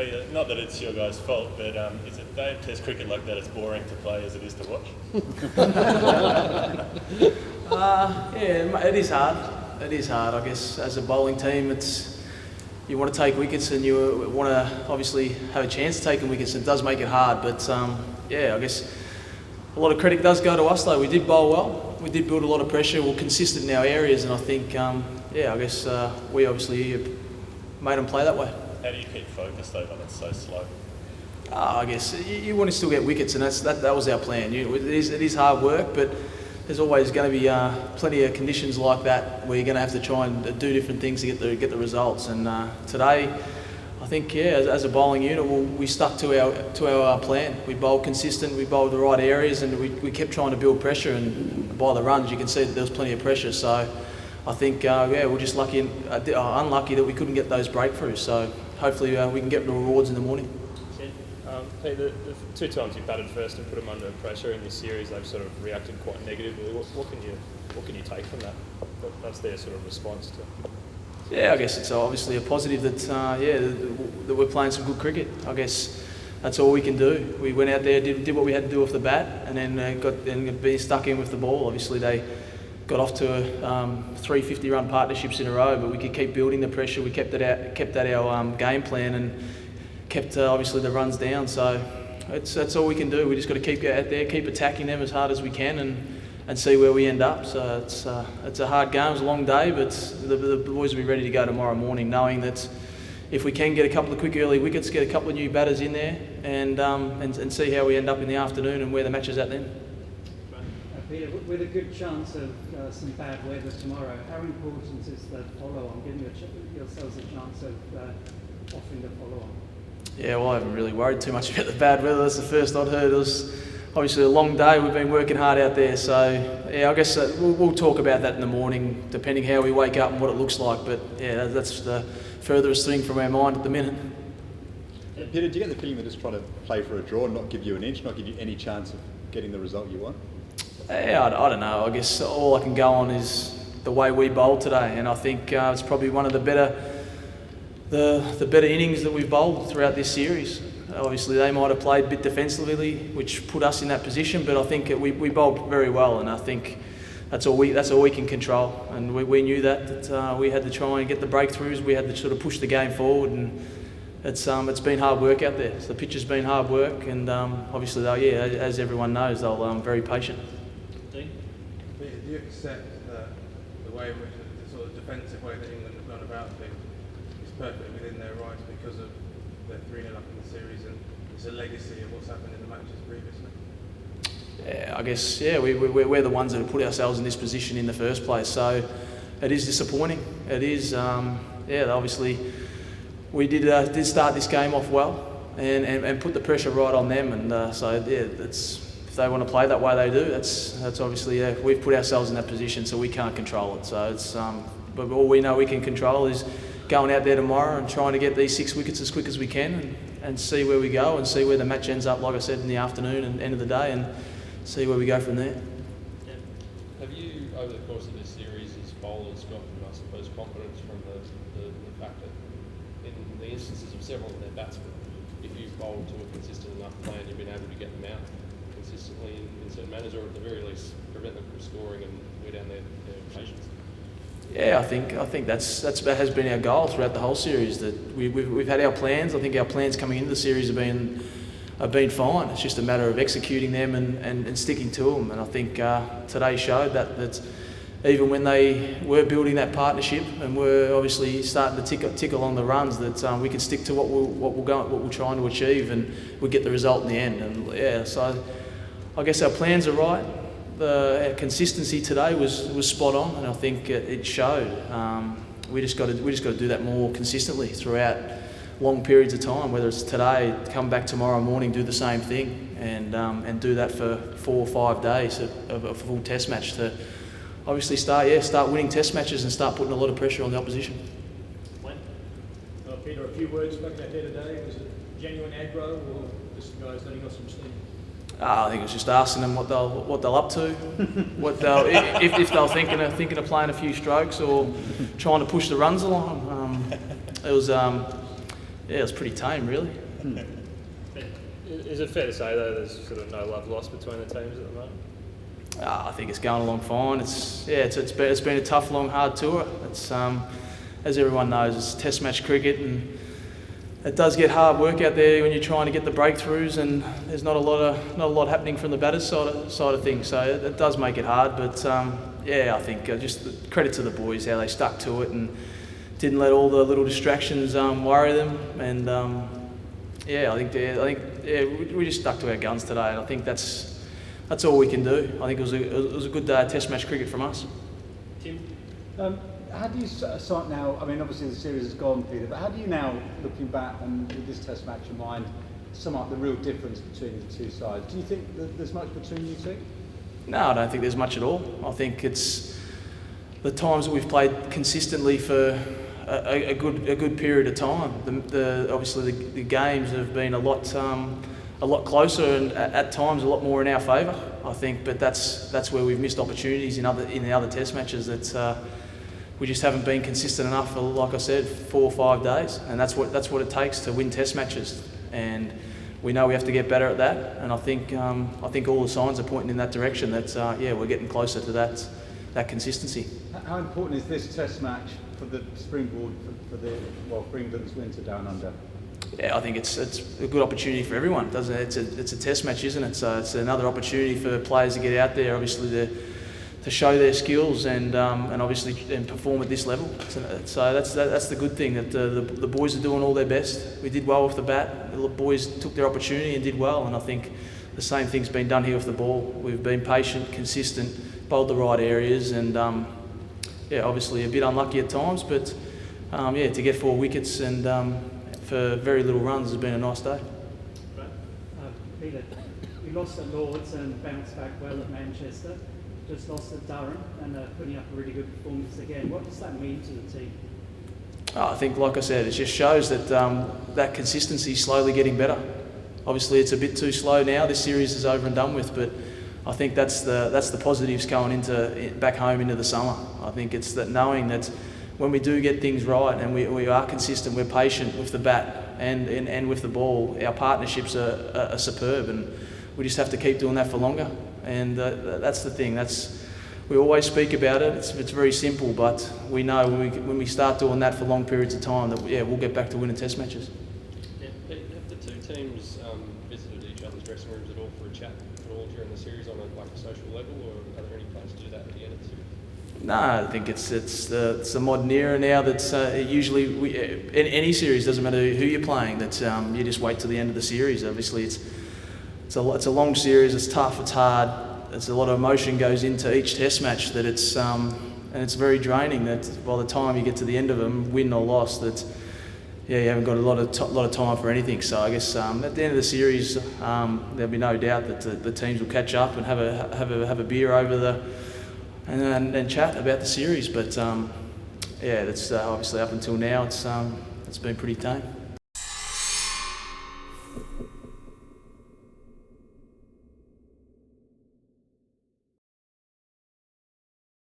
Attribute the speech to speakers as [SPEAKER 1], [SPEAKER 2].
[SPEAKER 1] Peter, not that it's your guys' fault, but is it Test cricket like that? It's boring to play as it is to watch.
[SPEAKER 2] Yeah, it is hard. It is hard. I guess as a bowling team, you want to take wickets and you want to obviously have a chance of taking wickets. And it does make it hard, but yeah, I guess a lot of credit does go to us though. We did bowl well. We did build a lot of pressure. We're consistent in our areas, and I think yeah, I guess we obviously made them play that way.
[SPEAKER 1] How do you keep focused though when it's so slow?
[SPEAKER 2] I guess you want to still get wickets, and that was our plan. It is hard work, but there's always going to be plenty of conditions like that where you're going to have to try and do different things to get the results. And today, I think as a bowling unit, we stuck to our plan. We bowled consistent, we bowled the right areas, and we kept trying to build pressure. And by the runs, you can see that there was plenty of pressure. So I think we're just lucky unlucky that we couldn't get those breakthroughs. So hopefully we can get the rewards in the morning.
[SPEAKER 3] Pete, the two times you batted first and put them under pressure in this series, they've sort of reacted quite negatively. What can you take from that? That's their sort of response to.
[SPEAKER 2] Yeah, I guess it's obviously a positive that that we're playing some good cricket. I guess that's all we can do. We went out there, did what we had to do off the bat, and then got stuck in with the ball. Obviously they got off to 3 50-run partnerships in a row, but we could keep building the pressure. We kept at our game plan and kept obviously the runs down. So that's all we can do. We just got to keep out there, keep attacking them as hard as we can, and see where we end up. So it's a hard game. It's a long day, but the boys will be ready to go tomorrow morning, knowing that if we can get a couple of quick early wickets, get a couple of new batters in there, and see how we end up in the afternoon and where the match is at then.
[SPEAKER 4] Peter, with a good chance of some bad weather tomorrow, how important is the follow-on, giving yourselves a chance of offering the follow-on?
[SPEAKER 2] Yeah, well, I haven't really worried too much about the bad weather. That's the first I'd heard. It was obviously a long day. We've been working hard out there. So, yeah, I guess we'll talk about that in the morning, depending how we wake up and what it looks like. But, yeah, that's the furthest thing from our mind at the minute.
[SPEAKER 5] Peter, do you get the feeling they're just trying to play for a draw and not give you an inch, not give you any chance of getting the result you want?
[SPEAKER 2] Yeah, I don't know. I guess all I can go on is the way we bowled today. And I think it's probably one of the better innings that we've bowled throughout this series. Obviously, they might have played a bit defensively, which put us in that position, but I think we bowled very well, and I think that's all we can control. And we knew that we had to try and get the breakthroughs. We had to sort of push the game forward, and it's been hard work out there. So the pitch has been hard work, and obviously, as everyone knows, they're very patient.
[SPEAKER 6] Peter, do you accept that the way in which the sort of defensive way that England have gone about things is perfectly within their rights because of their 3-0 up in the series, and it's a legacy of what's happened in the matches previously?
[SPEAKER 2] Yeah, I guess we're the ones that have put ourselves in this position in the first place. So it is disappointing. It is obviously we did start this game off well and put the pressure right on them, and so that's. If they want to play that way, they do. That's obviously we've put ourselves in that position, so we can't control it. So it's but all we know we can control is going out there tomorrow and trying to get these 6 wickets as quick as we can, and see where we go and see where the match ends up. Like I said, in the afternoon and end of the day, and see where we go from there.
[SPEAKER 7] Yeah. Have you, over the course of this series, as bowlers, gotten, I suppose, confidence from the fact that in the instances of several of their batsmen, if you've bowled to a consistent enough plan, you've been able to get them out consistently in certain manners, or at the very least prevent them from scoring and wear down their patience?
[SPEAKER 2] Yeah, I think that has been our goal throughout the whole series. That we've had our plans. I think our plans coming into the series have been fine. It's just a matter of executing them and sticking to them. And I think today showed that even when they were building that partnership and were obviously starting to tick along the runs, that we could stick to what we're trying to achieve, and we get the result in the end. And yeah, so I guess our plans are right. Our consistency today was spot on, and I think it showed. We just got to do that more consistently throughout long periods of time. Whether it's today, come back tomorrow morning, do the same thing, and do that for 4 or 5 days of a full Test match to obviously start winning Test matches and start putting a lot of pressure on the opposition.
[SPEAKER 8] Peter, a few words back out there today. Was it genuine aggro, or just guys letting off some steam?
[SPEAKER 2] I think it was just asking them what they're up to, if they're thinking of playing a few strokes or trying to push the runs along. It was yeah, it was pretty tame, really.
[SPEAKER 3] Is it fair to say though there's sort of no love lost between the teams at the moment?
[SPEAKER 2] I think it's going along fine. It's been a tough, long, hard tour. It's as everyone knows, it's Test match cricket, and it does get hard work out there when you're trying to get the breakthroughs, and there's not a lot happening from the batters side of things. So it does make it hard. But I think just credit to the boys how they stuck to it and didn't let all the little distractions worry them. And I think we just stuck to our guns today, and I think that's all we can do. I think it was a good day of Test match cricket from us.
[SPEAKER 3] Tim?
[SPEAKER 9] How do you sort now, I mean obviously the series is gone, Peter, but how do you now, looking back and with this Test match in mind, sum up the real difference between the two sides? Do you think that there's much between you two?
[SPEAKER 2] No, I don't think there's much at all. I think it's the times that we've played consistently for a good period of time. Obviously the games have been a lot closer and at times a lot more in our favour, I think. But that's where we've missed opportunities in the other Test matches. That we just haven't been consistent enough for, like I said, 4 or 5 days, and that's what it takes to win Test matches. And we know we have to get better at that. And I think all the signs are pointing in that direction. That we're getting closer to that consistency.
[SPEAKER 9] How important is this Test match for the springboard for England's winter down under?
[SPEAKER 2] Yeah, I think it's a good opportunity for everyone, doesn't it? It's a Test match, isn't it? So it's another opportunity for players to get out there, obviously to show their skills and obviously perform at this level. So that's the good thing, that the boys are doing all their best. We did well off the bat. The boys took their opportunity and did well, and I think the same thing's been done here with the ball. We've been patient, consistent, bowled the right areas, and obviously a bit unlucky at times, but to get 4 wickets and for very little runs has been a nice day.
[SPEAKER 4] Peter, you lost at Lords and bounced back well at Manchester. Just lost at Durham and putting up a really good performance again. What does that mean to the team?
[SPEAKER 2] I think, like I said, it just shows that that consistency is slowly getting better. Obviously, it's a bit too slow now. This series is over and done with, but I think that's the positives going back home into the summer. I think it's that knowing that when we do get things right and we are consistent, we're patient with the bat and with the ball, our partnerships are superb, and we just have to keep doing that for longer. And that's the thing. We always speak about it. It's very simple, but we know when we start doing that for long periods of time that we'll get back to winning Test matches.
[SPEAKER 7] Yeah, have the two teams visited each other's dressing rooms at all for a chat at all during the series on a social level, or are there any plans to do that at the end of the series?
[SPEAKER 2] No, I think it's a modern era now that usually in any series, doesn't matter who you're playing, that you just wait till the end of the series. Obviously, it's a long series. It's tough. It's hard. There's a lot of emotion goes into each Test match. That and it's very draining. That by the time you get to the end of them, win or loss, that you haven't got a lot of time for anything. So I guess at the end of the series, there'll be no doubt that the teams will catch up and have a beer over and chat about the series. But that's obviously up until now, it's been pretty tame.